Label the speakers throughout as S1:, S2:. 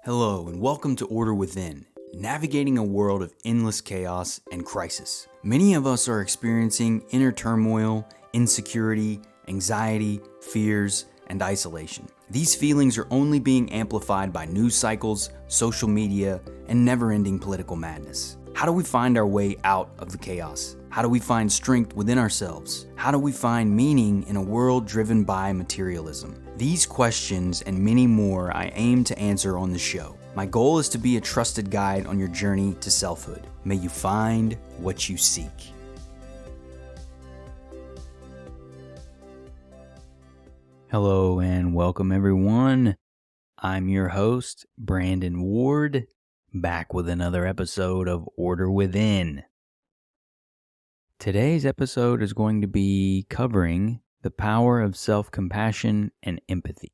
S1: Hello and welcome to Order Within, navigating a world of endless chaos and crisis. Many of us are experiencing inner turmoil, insecurity, anxiety, fears, and isolation. These feelings are only being amplified by news cycles, social media, and never-ending political madness. How do we find our way out of the chaos? How do we find strength within ourselves? How do we find meaning in a world driven by materialism? These questions and many more I aim to answer on the show. My goal is to be a trusted guide on your journey to selfhood. May you find what you seek. Hello and welcome everyone. I'm your host, Brandon Ward, back with another episode of Order Within. Today's episode is going to be covering the power of self-compassion and empathy.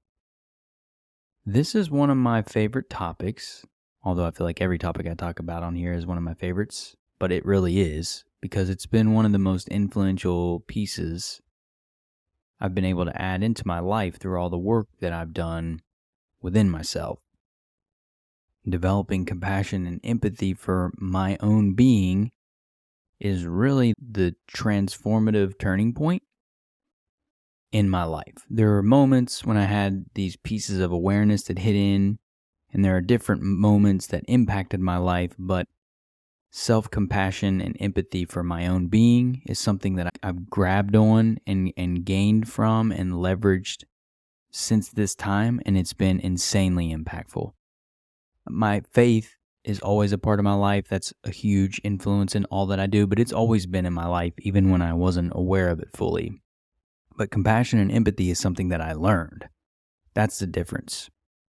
S1: This is one of my favorite topics, although I feel like every topic I talk about on here is one of my favorites, but it really is because it's been one of the most influential pieces I've been able to add into my life through all the work that I've done within myself. Developing compassion and empathy for my own being is really the transformative turning point in my life. There are moments when I had these pieces of awareness that hit in, and there are different moments that impacted my life, but self-compassion and empathy for my own being is something that I've grabbed on and gained from and leveraged since this time, and it's been insanely impactful. My faith is always a part of my life. That's a huge influence in all that I do, but it's always been in my life, even when I wasn't aware of it fully. But compassion and empathy is something that I learned. That's the difference.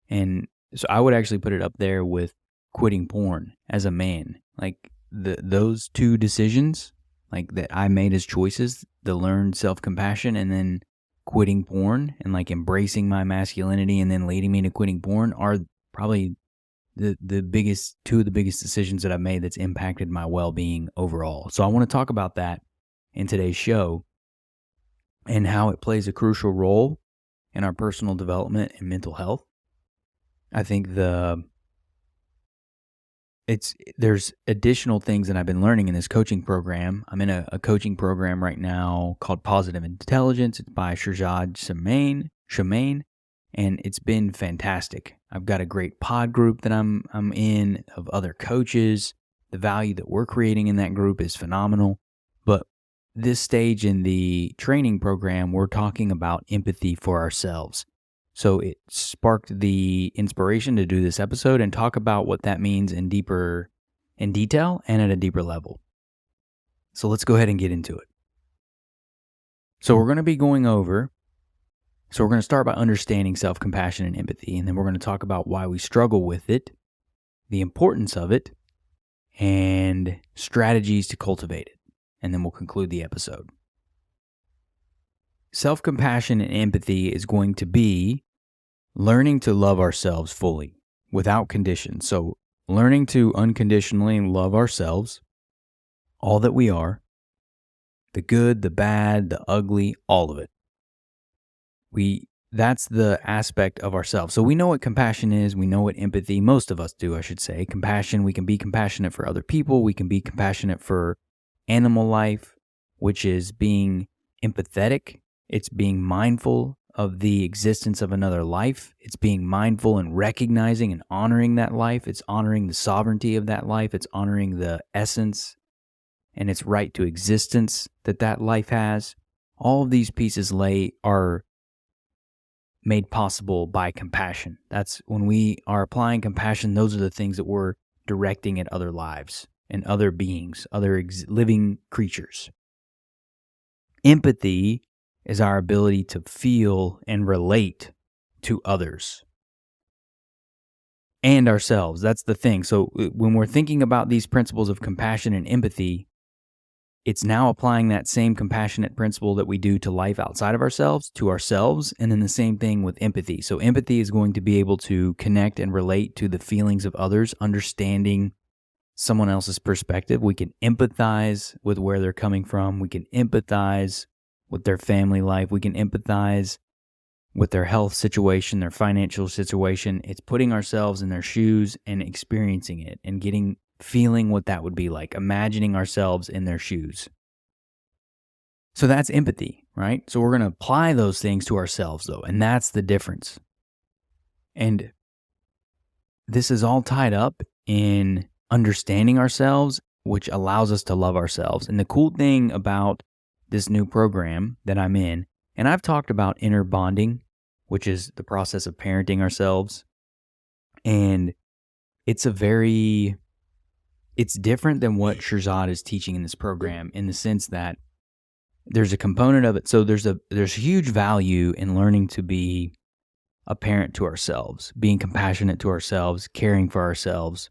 S1: And so I would actually put it up there with quitting porn as a man. Like those two decisions, like that I made as choices, the learned self-compassion and then quitting porn and like embracing my masculinity and then leading me to quitting porn are probably the biggest, two of the biggest decisions that I've made that's impacted my well-being overall. So I want to talk about that in today's show and how it plays a crucial role in our personal development and mental health. I think there's additional things that I've been learning in this coaching program. I'm in a coaching program right now called Positive Intelligence. It's by Shahzad Shamain, and it's been fantastic. I've got a great pod group that I'm in of other coaches. The value that we're creating in that group is phenomenal. But this stage in the training program, we're talking about empathy for ourselves. So it sparked the inspiration to do this episode and talk about what that means in detail and at a deeper level. So let's go ahead and get into it. So we're going to start by understanding self-compassion and empathy, and then we're going to talk about why we struggle with it, the importance of it, and strategies to cultivate it. And then we'll conclude the episode. Self-compassion and empathy is going to be learning to love ourselves fully, without conditions. So learning to unconditionally love ourselves, all that we are, the good, the bad, the ugly, all of it. That's the aspect of ourselves. So we know what compassion is. We know what empathy, most of us do, I should say. Compassion, we can be compassionate for other people. We can be compassionate for animal life, which is being empathetic. It's being mindful of the existence of another life. It's being mindful and recognizing and honoring that life. It's honoring the sovereignty of that life. It's honoring the essence and its right to existence that life has. All of these pieces are made possible by compassion. That's when we are applying compassion, those are the things that we're directing at other lives and other beings, other living creatures. Empathy is our ability to feel and relate to others and ourselves. That's the thing. So when we're thinking about these principles of compassion and empathy, it's now applying that same compassionate principle that we do to life outside of ourselves, to ourselves, and then the same thing with empathy. So empathy is going to be able to connect and relate to the feelings of others, understanding someone else's perspective. We can empathize with where they're coming from. We can empathize with their family life. We can empathize with their health situation, their financial situation. It's putting ourselves in their shoes and experiencing it and feeling what that would be like, imagining ourselves in their shoes. So that's empathy, right? So we're going to apply those things to ourselves, though, and that's the difference. And this is all tied up in understanding ourselves, which allows us to love ourselves. And the cool thing about this new program that I'm in, and I've talked about inner bonding, which is the process of parenting ourselves. And it's different than what Shirzad is teaching in this program in the sense that there's a component of it. So there's huge value in learning to be a parent to ourselves, being compassionate to ourselves, caring for ourselves.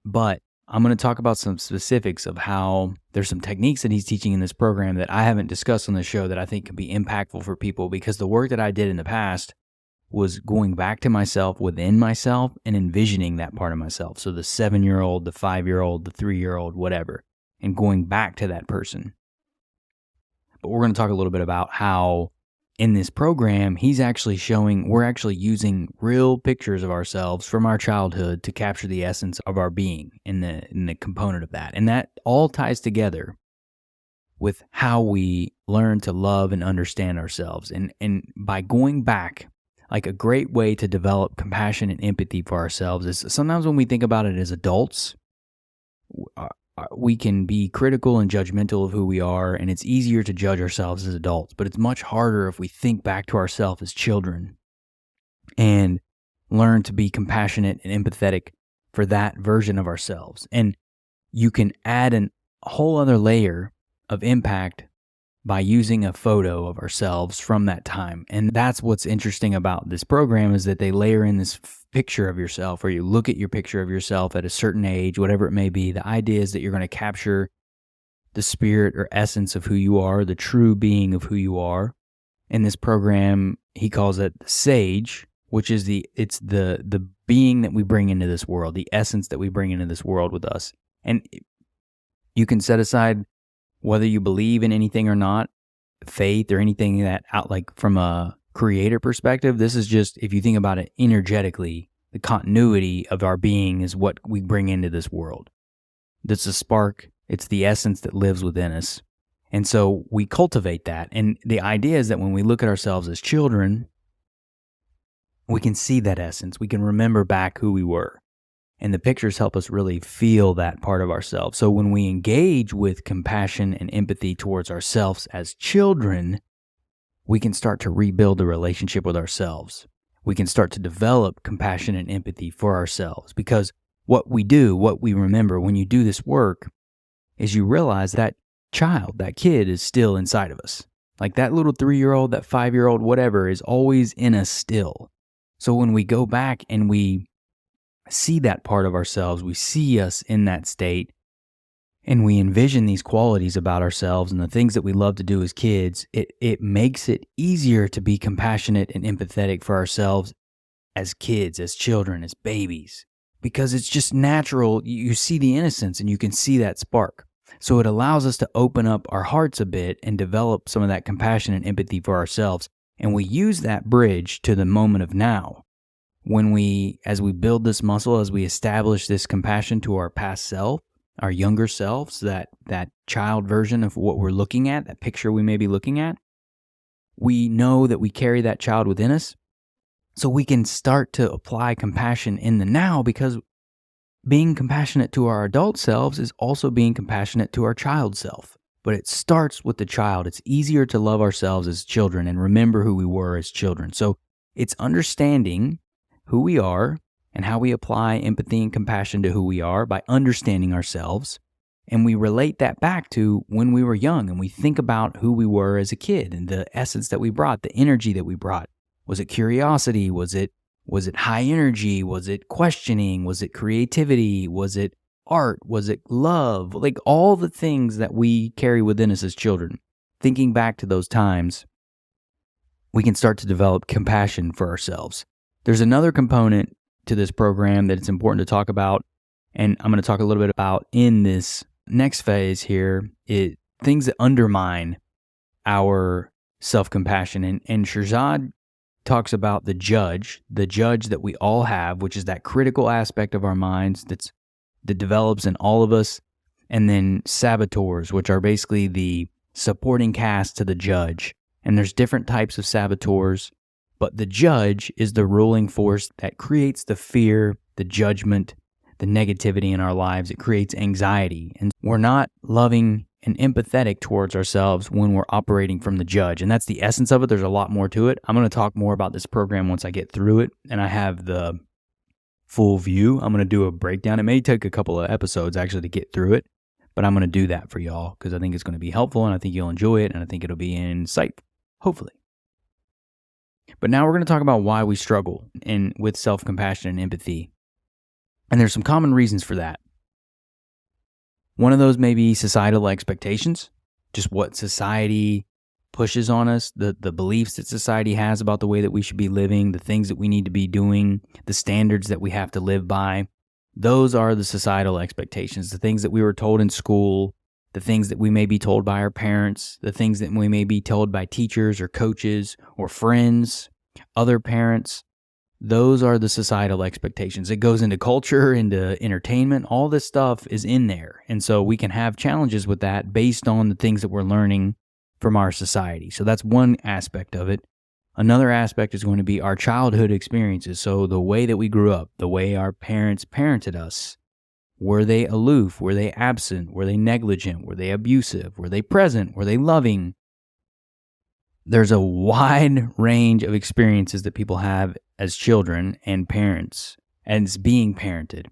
S1: But I'm going to talk about some specifics of how there's some techniques that he's teaching in this program that I haven't discussed on the show that I think can be impactful for people, because the work that I did in the past was going back to myself within myself and envisioning that part of myself. So the 7-year-old, the 5-year-old, the 3-year-old, whatever, and going back to that person. But we're going to talk a little bit about how in this program, we're actually using real pictures of ourselves from our childhood to capture the essence of our being in the component of that. And that all ties together with how we learn to love and understand ourselves. And by going back, like a great way to develop compassion and empathy for ourselves is sometimes when we think about it as adults, we can be critical and judgmental of who we are, and it's easier to judge ourselves as adults, but it's much harder if we think back to ourselves as children and learn to be compassionate and empathetic for that version of ourselves. And you can add a whole other layer of impact by using a photo of ourselves from that time. And that's what's interesting about this program, is that they layer in this picture of yourself, or you look at your picture of yourself at a certain age, whatever it may be. The idea is that you're going to capture the spirit or essence of who you are, the true being of who you are. In this program, he calls it the sage, which is the being that we bring into this world, the essence that we bring into this world with us. And you can set aside whether you believe in anything or not, faith or anything that like from a creator perspective. This is just, if you think about it energetically, the continuity of our being is what we bring into this world. That's a spark. It's the essence that lives within us. And so we cultivate that. And the idea is that when we look at ourselves as children, we can see that essence. We can remember back who we were. And the pictures help us really feel that part of ourselves. So when we engage with compassion and empathy towards ourselves as children, we can start to rebuild a relationship with ourselves. We can start to develop compassion and empathy for ourselves, because what we remember when you do this work is you realize that child, that kid is still inside of us. Like that little 3-year-old, that 5-year-old, whatever, is always in us still. So when we go back and we see that part of ourselves, we see us in that state, and we envision these qualities about ourselves and the things that we love to do as kids, it makes it easier to be compassionate and empathetic for ourselves as kids, as children, as babies, because it's just natural. You see the innocence and you can see that spark. So it allows us to open up our hearts a bit and develop some of that compassion and empathy for ourselves. And we use that bridge to the moment of now. As we build this muscle, as we establish this compassion to our past self, our younger selves, that child version of what we're looking at, that picture we may be looking at, we know that we carry that child within us. So we can start to apply compassion in the now, because being compassionate to our adult selves is also being compassionate to our child self. But it starts with the child. It's easier to love ourselves as children and remember who we were as children. So it's understanding who we are and how we apply empathy and compassion to who we are by understanding ourselves. And we relate that back to when we were young, and we think about who we were as a kid and the essence that we brought, the energy that we brought. Was it curiosity? Was it high energy? Was it questioning? Was it creativity? Was it art? Was it love? Like all the things that we carry within us as children. Thinking back to those times, we can start to develop compassion for ourselves. There's another component to this program that it's important to talk about, and I'm going to talk a little bit about in this next phase here, things that undermine our self-compassion. And Shirzad talks about the judge that we all have, which is that critical aspect of our minds that develops in all of us, and then saboteurs, which are basically the supporting cast to the judge. And there's different types of saboteurs, but the judge is the ruling force that creates the fear, the judgment, the negativity in our lives. It creates anxiety, and we're not loving and empathetic towards ourselves when we're operating from the judge. And that's the essence of it. There's a lot more to it. I'm going to talk more about this program once I get through it and I have the full view. I'm going to do a breakdown. It may take a couple of episodes actually to get through it, but I'm going to do that for y'all because I think it's going to be helpful and I think you'll enjoy it and I think it'll be insightful, hopefully. But now we're going to talk about why we struggle with self-compassion and empathy. And there's some common reasons for that. One of those may be societal expectations, just what society pushes on us, the beliefs that society has about the way that we should be living, the things that we need to be doing, the standards that we have to live by. Those are the societal expectations, the things that we were told in school, the things that we may be told by our parents, the things that we may be told by teachers or coaches or friends, other parents. Those are the societal expectations. It goes into culture, into entertainment. All this stuff is in there. And so we can have challenges with that based on the things that we're learning from our society. So that's one aspect of it. Another aspect is going to be our childhood experiences. So the way that we grew up, the way our parents parented us. Were they aloof? Were they absent? Were they negligent? Were they abusive? Were they present? Were they loving? There's a wide range of experiences that people have as children and parents as being parented.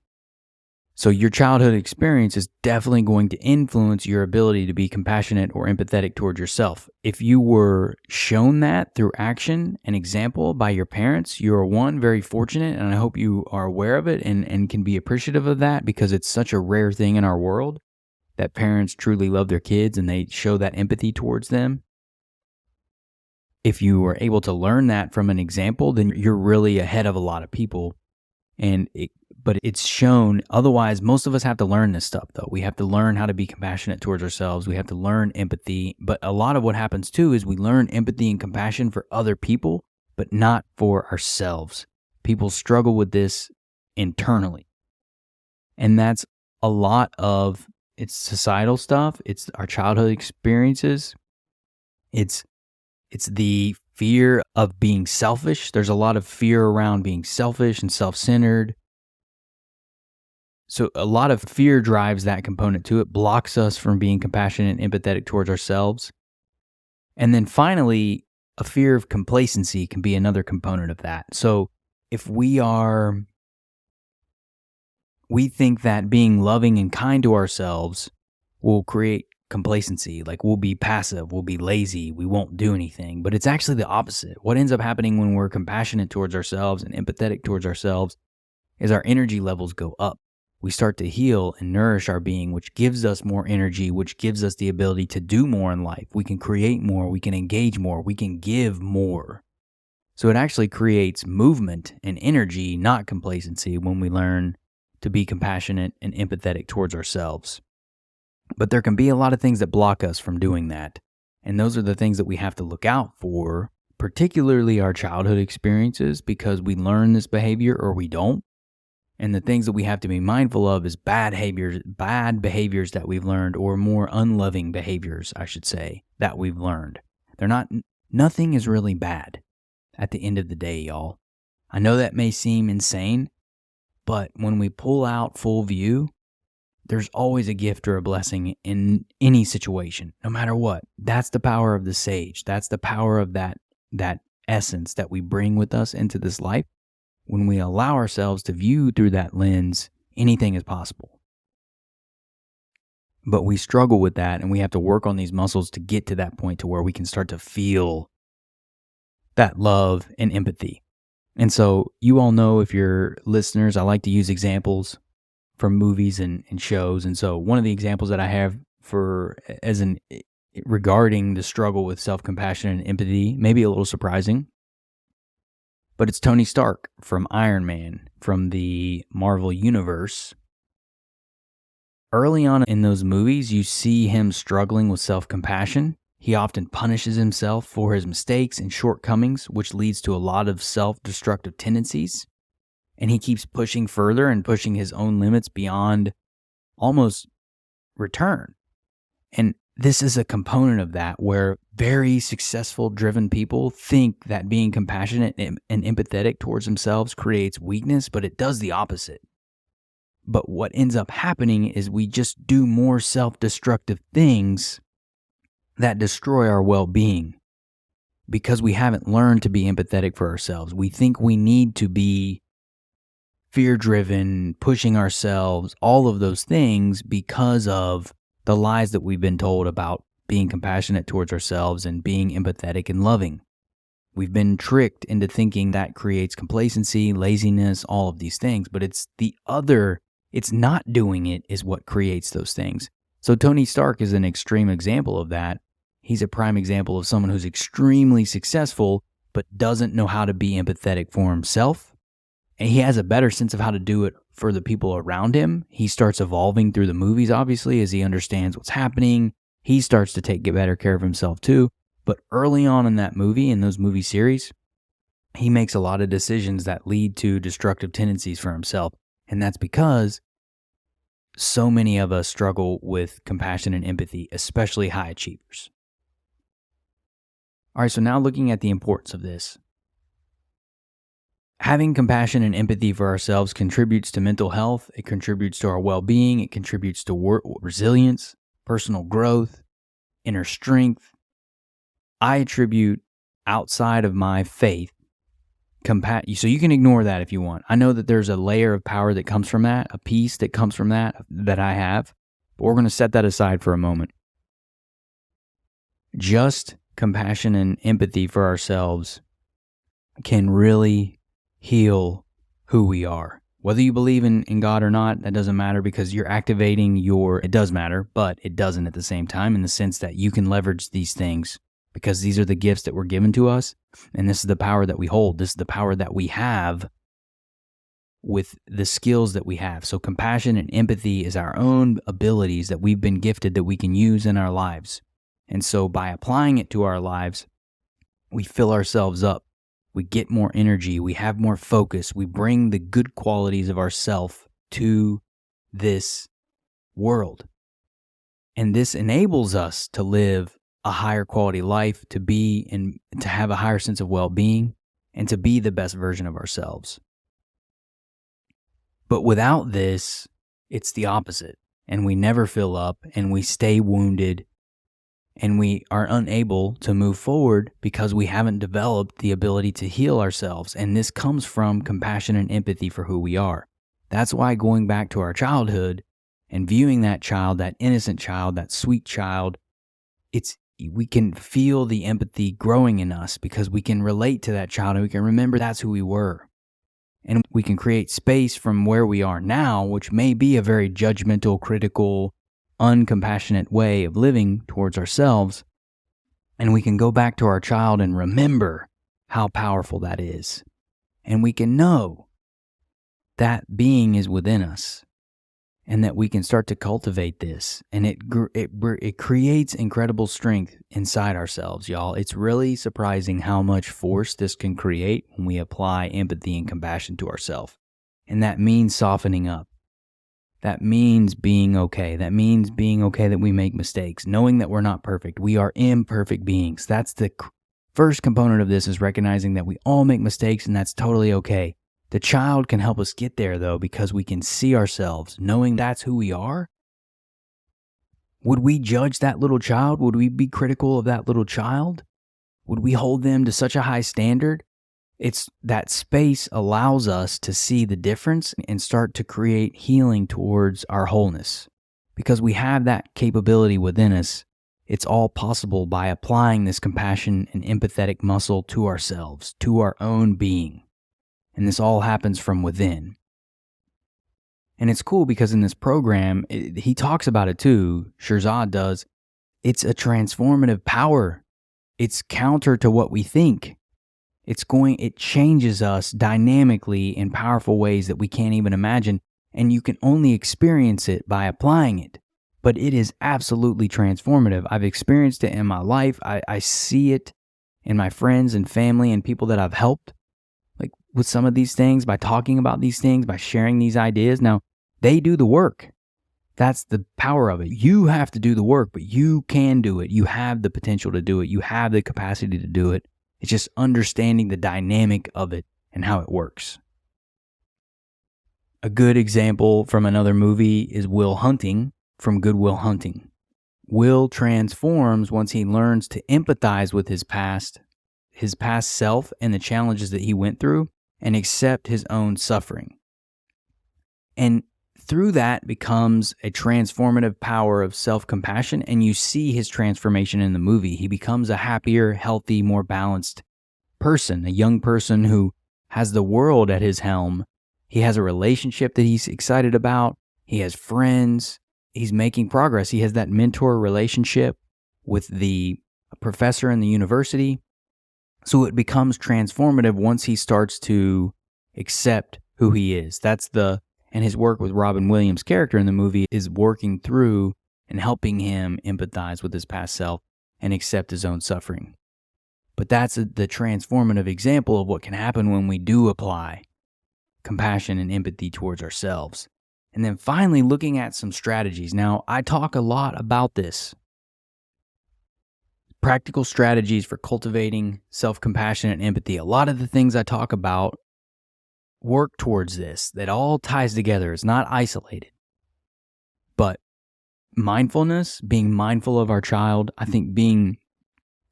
S1: So your childhood experience is definitely going to influence your ability to be compassionate or empathetic towards yourself. If you were shown that through action and example by your parents, you are one, very fortunate, and I hope you are aware of it and can be appreciative of that because it's such a rare thing in our world that parents truly love their kids and they show that empathy towards them. If you were able to learn that from an example, then you're really ahead of a lot of people. But it's shown. Otherwise, most of us have to learn this stuff, though. We have to learn how to be compassionate towards ourselves. We have to learn empathy. But a lot of what happens, too, is we learn empathy and compassion for other people, but not for ourselves. People struggle with this internally. And that's a lot of it's societal stuff. It's our childhood experiences. It's the fear of being selfish. There's a lot of fear around being selfish and self-centered. So a lot of fear drives that component to it, blocks us from being compassionate and empathetic towards ourselves. And then finally, a fear of complacency can be another component of that. So if we think that being loving and kind to ourselves will create complacency, like we'll be passive, we'll be lazy, we won't do anything. But it's actually the opposite. What ends up happening when we're compassionate towards ourselves and empathetic towards ourselves is our energy levels go up. We start to heal and nourish our being, which gives us more energy, which gives us the ability to do more in life. We can create more, we can engage more, we can give more. So it actually creates movement and energy, not complacency, when we learn to be compassionate and empathetic towards ourselves. But there can be a lot of things that block us from doing that. And those are the things that we have to look out for, particularly our childhood experiences, because we learn this behavior or we don't. And the things that we have to be mindful of is bad behaviors that we've learned, or more unloving behaviors, I should say, that we've learned. Nothing is really bad at the end of the day, y'all. I know that may seem insane, but when we pull out full view, there's always a gift or a blessing in any situation, no matter what. That's the power of the sage. That's the power of that essence that we bring with us into this life. When we allow ourselves to view through that lens, anything is possible. But we struggle with that, and we have to work on these muscles to get to that point to where we can start to feel that love and empathy. And so you all know, if you're listeners, I like to use examples from movies and shows. And so one of the examples that I have regarding the struggle with self-compassion and empathy, maybe a little surprising, but it's Tony Stark from Iron Man, from the Marvel Universe. Early on in those movies, you see him struggling with self-compassion. He often punishes himself for his mistakes and shortcomings, which leads to a lot of self-destructive tendencies. And he keeps pushing further and pushing his own limits beyond almost return. And this is a component of that where very successful, driven people think that being compassionate and empathetic towards themselves creates weakness, but it does the opposite. But what ends up happening is we just do more self-destructive things that destroy our well-being because we haven't learned to be empathetic for ourselves. We think we need to be fear-driven, pushing ourselves, all of those things because of the lies that we've been told about being compassionate towards ourselves and being empathetic and loving. We've been tricked into thinking that creates complacency, laziness, all of these things, but it's not doing it is what creates those things. So Tony Stark is an extreme example of that. He's a prime example of someone who's extremely successful, but doesn't know how to be empathetic for himself. And he has a better sense of how to do it for the people around him. He starts evolving through the movies, obviously, as he understands what's happening. He starts to get better care of himself too. But early on in that movie, in those movie series, he makes a lot of decisions that lead to destructive tendencies for himself. And that's because so many of us struggle with compassion and empathy, especially high achievers. All right, so now looking at the importance of this. Having compassion and empathy for ourselves contributes to mental health. It contributes to our well-being. It contributes to resilience, personal growth, inner strength. I attribute outside of my faith, so you can ignore that if you want. I know that there's a layer of power that comes from that, a peace that comes from that I have, but we're going to set that aside for a moment. Just compassion and empathy for ourselves can really heal who we are. Whether you believe in God or not, that doesn't matter because you're activating it does matter, but it doesn't at the same time in the sense that you can leverage these things because these are the gifts that were given to us, and this is the power that we hold. This is the power that we have with the skills that we have. So compassion and empathy is our own abilities that we've been gifted that we can use in our lives. And so by applying it to our lives, we fill ourselves up. We get more energy. We have more focus. We bring the good qualities of ourself to this world. And this enables us to live a higher quality life, to be and to have a higher sense of well-being, and to be the best version of ourselves. But without this, it's the opposite. And we never fill up, and we stay wounded, and we are unable to move forward because we haven't developed the ability to heal ourselves. And this comes from compassion and empathy for who we are. That's why going back to our childhood and viewing that child, that innocent child, that sweet child, we can feel the empathy growing in us because we can relate to that child and we can remember that's who we were. And we can create space from where we are now, which may be a very judgmental, critical, uncompassionate way of living towards ourselves. And we can go back to our child and remember how powerful that is. And we can know that being is within us and that we can start to cultivate this. And it creates incredible strength inside ourselves, y'all. It's really surprising how much force this can create when we apply empathy and compassion to ourselves. And that means softening up. That means being okay. That means being okay that we make mistakes, knowing that we're not perfect. We are imperfect beings. That's the first component of this, is recognizing that we all make mistakes and that's totally okay. The child can help us get there though, because we can see ourselves, knowing that's who we are. Would we judge that little child? Would we be critical of that little child? Would we hold them to such a high standard? It's that space allows us to see the difference and start to create healing towards our wholeness. Because we have that capability within us, it's all possible by applying this compassion and empathetic muscle to ourselves, to our own being. And this all happens from within. And it's cool because in this program, he talks about it too, Shirzad does. It's a transformative power. It's counter to what we think. It changes us dynamically in powerful ways that we can't even imagine, and you can only experience it by applying it. but it is absolutely transformative. I've experienced it in my life. I see it in my friends and family and people that I've helped, like with some of these things, by talking about these things, by sharing these ideas. Now, they do the work. That's the power of it. You have to do the work, but you can do it. You have the potential to do it. You have the capacity to do it. It's just understanding the dynamic of it and how it works. A good example from another movie is Will Hunting from Good Will Hunting. Will transforms once he learns to empathize with his past self and the challenges that he went through, and accept his own suffering. And through that becomes a transformative power of self-compassion, and you see his transformation in the movie. He becomes a happier, healthy, more balanced person, a young person who has the world at his helm. He has a relationship that he's excited about. He has friends. He's making progress. He has that mentor relationship with the professor in the university. So it becomes transformative once he starts to accept who he is. And his work with Robin Williams' character in the movie is working through and helping him empathize with his past self and accept his own suffering. But that's the transformative example of what can happen when we do apply compassion and empathy towards ourselves. And then finally, looking at some strategies. Now, I talk a lot about this. Practical strategies for cultivating self-compassion and empathy. A lot of the things I talk about work towards this. That all ties together. It's not isolated. But mindfulness, being mindful of our child, I think being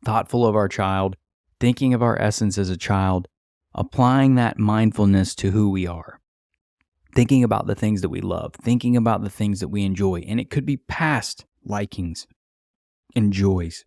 S1: thoughtful of our child, thinking of our essence as a child, applying that mindfulness to who we are. Thinking about the things that we love, thinking about the things that we enjoy, and it could be past likings and joys.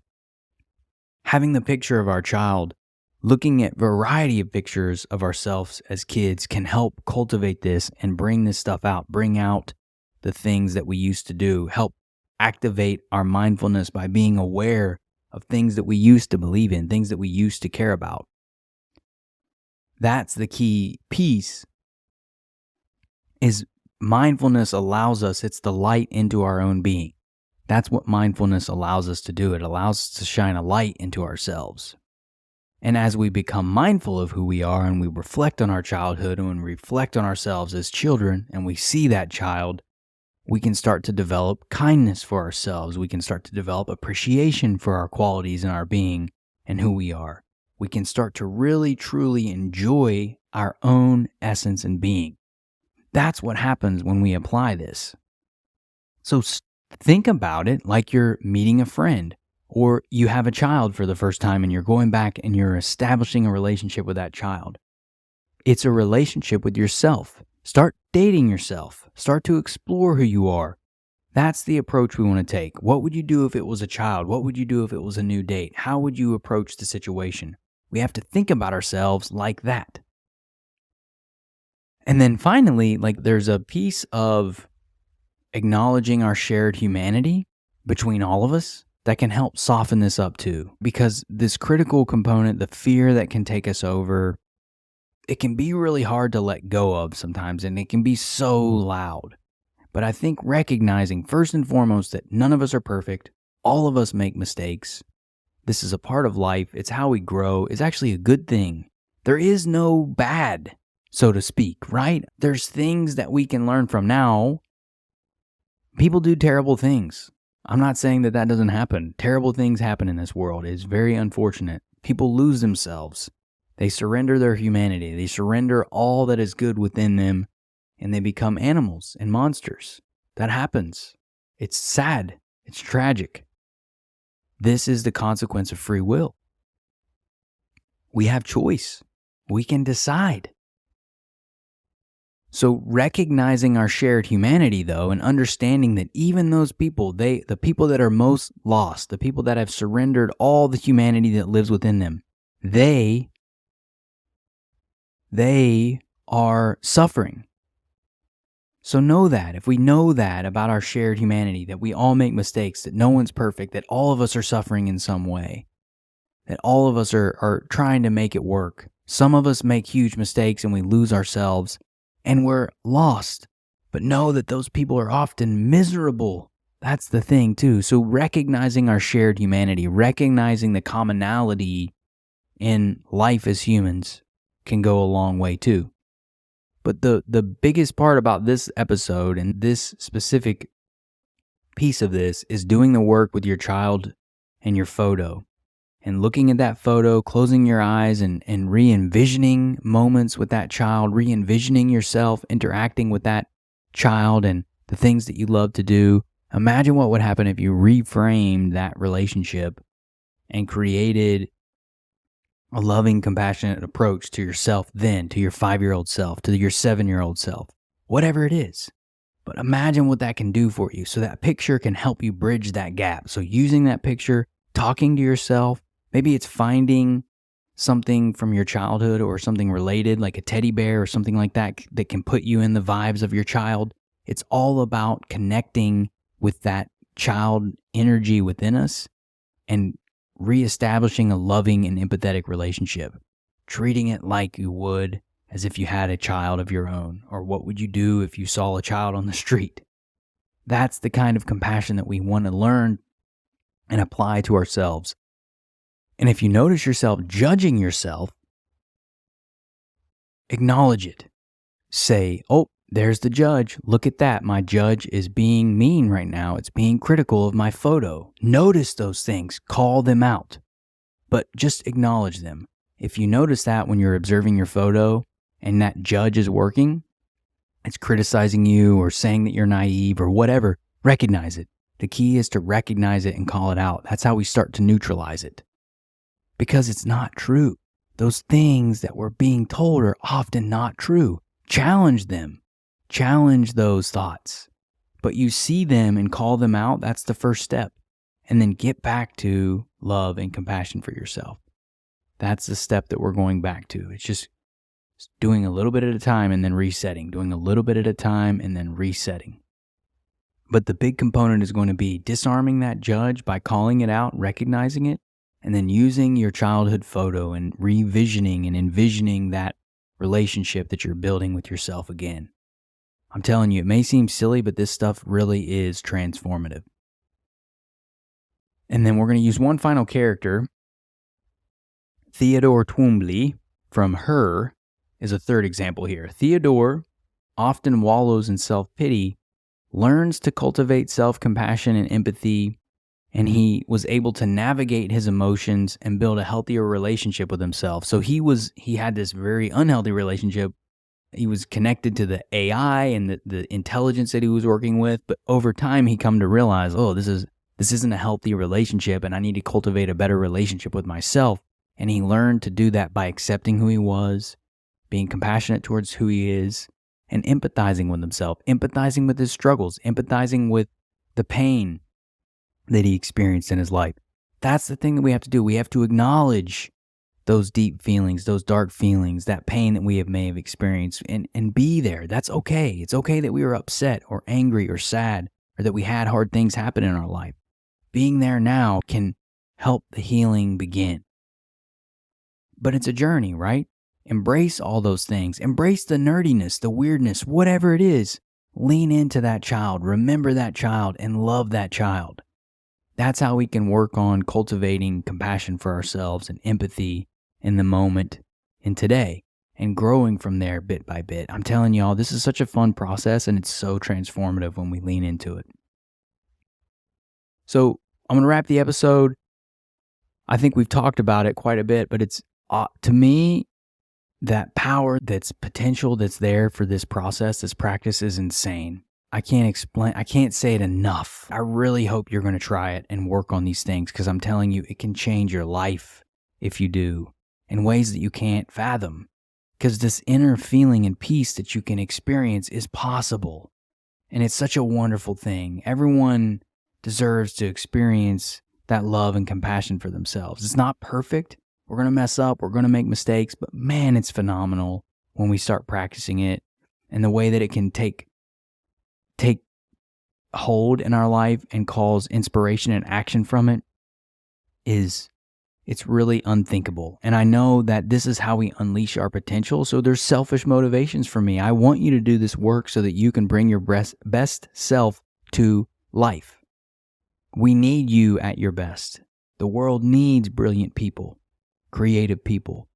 S1: Having the picture of our child, looking at variety of pictures of ourselves as kids can help cultivate this and bring this stuff out, bring out the things that we used to do, help activate our mindfulness by being aware of things that we used to believe in, things that we used to care about. That's the key piece, is mindfulness allows us, it's the light into our own being. That's what mindfulness allows us to do. It allows us to shine a light into ourselves. And as we become mindful of who we are and we reflect on our childhood and we reflect on ourselves as children and we see that child, we can start to develop kindness for ourselves. We can start to develop appreciation for our qualities and our being and who we are. We can start to really, truly enjoy our own essence and being. That's what happens when we apply this. So think about it like you're meeting a friend, or you have a child for the first time and you're going back and you're establishing a relationship with that child. It's a relationship with yourself. Start dating yourself. Start to explore who you are. That's the approach we want to take. What would you do if it was a child? What would you do if it was a new date? How would you approach the situation? We have to think about ourselves like that. And then finally, there's a piece of acknowledging our shared humanity between all of us that can help soften this up too. Because this critical component, the fear that can take us over, it can be really hard to let go of sometimes, and it can be so loud. But I think recognizing first and foremost that none of us are perfect, all of us make mistakes. This is a part of life. It's how we grow. It's actually a good thing. There is no bad, so to speak, right? There's things that we can learn from. Now, people do terrible things. I'm not saying that doesn't happen. Terrible things happen in this world. It's very unfortunate. People lose themselves. They surrender their humanity. They surrender all that is good within them, and they become animals and monsters. That happens. It's sad. It's tragic. This is the consequence of free will. We have choice. We can decide. So recognizing our shared humanity, though, and understanding that even those people, the people that are most lost, the people that have surrendered all the humanity that lives within them, they are suffering. So know that. If we know that about our shared humanity, that we all make mistakes, that no one's perfect, that all of us are suffering in some way, that all of us are trying to make it work. Some of us make huge mistakes and we lose ourselves and we're lost. But know that those people are often miserable That's the thing too. So recognizing our shared humanity, recognizing the commonality in life as humans can go a long way too. But the biggest part about this episode and this specific piece of this is doing the work with your child and your photo and looking at that photo, closing your eyes and re-envisioning moments with that child, re-envisioning yourself interacting with that child and the things that you love to do. Imagine what would happen if you reframed that relationship and created a loving, compassionate approach to yourself then, to your 5-year-old self, to your 7-year-old self, whatever it is. But imagine what that can do for you. So that picture can help you bridge that gap. So using that picture, talking to yourself, maybe it's finding something from your childhood or something related, like a teddy bear or something like that, that can put you in the vibes of your child. It's all about connecting with that child energy within us and reestablishing a loving and empathetic relationship, treating it like you would as if you had a child of your own, or what would you do if you saw a child on the street? That's the kind of compassion that we want to learn and apply to ourselves. And if you notice yourself judging yourself, acknowledge it. Say, oh, there's the judge. Look at that. My judge is being mean right now. It's being critical of my photo. Notice those things. Call them out. But just acknowledge them. If you notice that when you're observing your photo and that judge is working, it's criticizing you or saying that you're naive or whatever, recognize it. The key is to recognize it and call it out. That's how we start to neutralize it. Because it's not true. Those things that we're being told are often not true. Challenge them. Challenge those thoughts. But you see them and call them out, that's the first step. And then get back to love and compassion for yourself. That's the step that we're going back to. It's just doing a little bit at a time and then resetting. Doing a little bit at a time and then resetting. But the big component is going to be disarming that judge by calling it out, recognizing it, and then using your childhood photo and revisioning and envisioning that relationship that you're building with yourself again. I'm telling you, it may seem silly, but this stuff really is transformative. And then we're going to use one final character. Theodore Twombly from Her is a third example here. Theodore often wallows in self-pity, learns to cultivate self-compassion and empathy, and he was able to navigate his emotions and build a healthier relationship with himself. So he had this very unhealthy relationship. He was connected to the AI and the intelligence that he was working with, but over time he come to realize, oh, this isn't a healthy relationship and I need to cultivate a better relationship with myself. And he learned to do that by accepting who he was, being compassionate towards who he is, and empathizing with himself, empathizing with his struggles, empathizing with the pain that he experienced in his life. That's the thing that we have to do. We have to acknowledge those deep feelings, those dark feelings, that pain that we may have experienced, and be there. That's okay. It's okay that we were upset or angry or sad or that we had hard things happen in our life. Being there now can help the healing begin. But it's a journey, right? Embrace all those things. Embrace the nerdiness, the weirdness, whatever it is. Lean into that child, remember that child, and love that child. That's how we can work on cultivating compassion for ourselves and empathy in the moment and today and growing from there bit by bit. I'm telling y'all, this is such a fun process and it's so transformative when we lean into it. So I'm going to wrap the episode. I think we've talked about it quite a bit, but it's, to me, that power, that's potential that's there for this process, this practice is insane. I can't say it enough. I really hope you're going to try it and work on these things because I'm telling you, it can change your life if you do in ways that you can't fathom. Because this inner feeling and peace that you can experience is possible. And it's such a wonderful thing. Everyone deserves to experience that love and compassion for themselves. It's not perfect. We're going to mess up. We're going to make mistakes. But man, it's phenomenal when we start practicing it and the way that it can take hold in our life and cause inspiration and action from it it's really unthinkable. And I know that this is how we unleash our potential. So there's selfish motivations for me. I want you to do this work so that you can bring your best self to life. We need you at your best. The world needs brilliant people, creative people,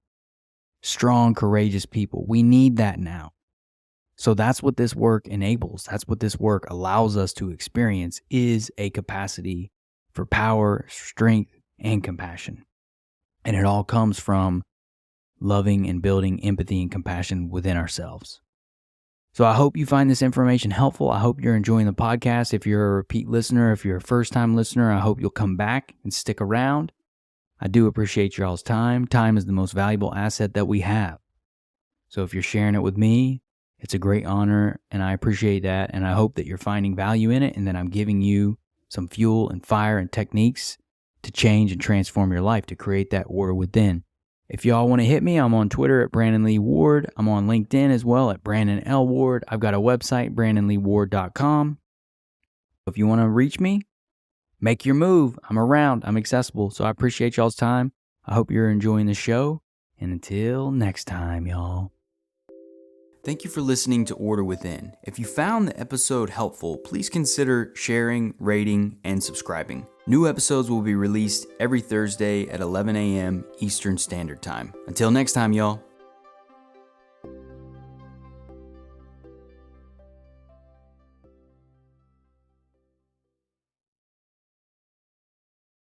S1: strong, courageous people. We need that now. So that's what this work enables. That's what this work allows us to experience, is a capacity for power, strength, and compassion. And it all comes from loving and building empathy and compassion within ourselves. So I hope you find this information helpful. I hope you're enjoying the podcast. If you're a repeat listener, if you're a first-time listener, I hope you'll come back and stick around. I do appreciate y'all's time. Time is the most valuable asset that we have. So if you're sharing it with me, it's a great honor, and I appreciate that, and I hope that you're finding value in it and that I'm giving you some fuel and fire and techniques to change and transform your life, to create that order within. If y'all want to hit me, I'm on Twitter at Brandon Lee Ward. I'm on LinkedIn as well at Brandon L. Ward. I've got a website, brandonleeward.com. If you want to reach me, make your move. I'm around. I'm accessible. So I appreciate y'all's time. I hope you're enjoying the show. And until next time, y'all. Thank you for listening to Order Within. If you found the episode helpful, please consider sharing, rating, and subscribing. New episodes will be released every Thursday at 11 a.m. Eastern Standard Time. Until next time, y'all.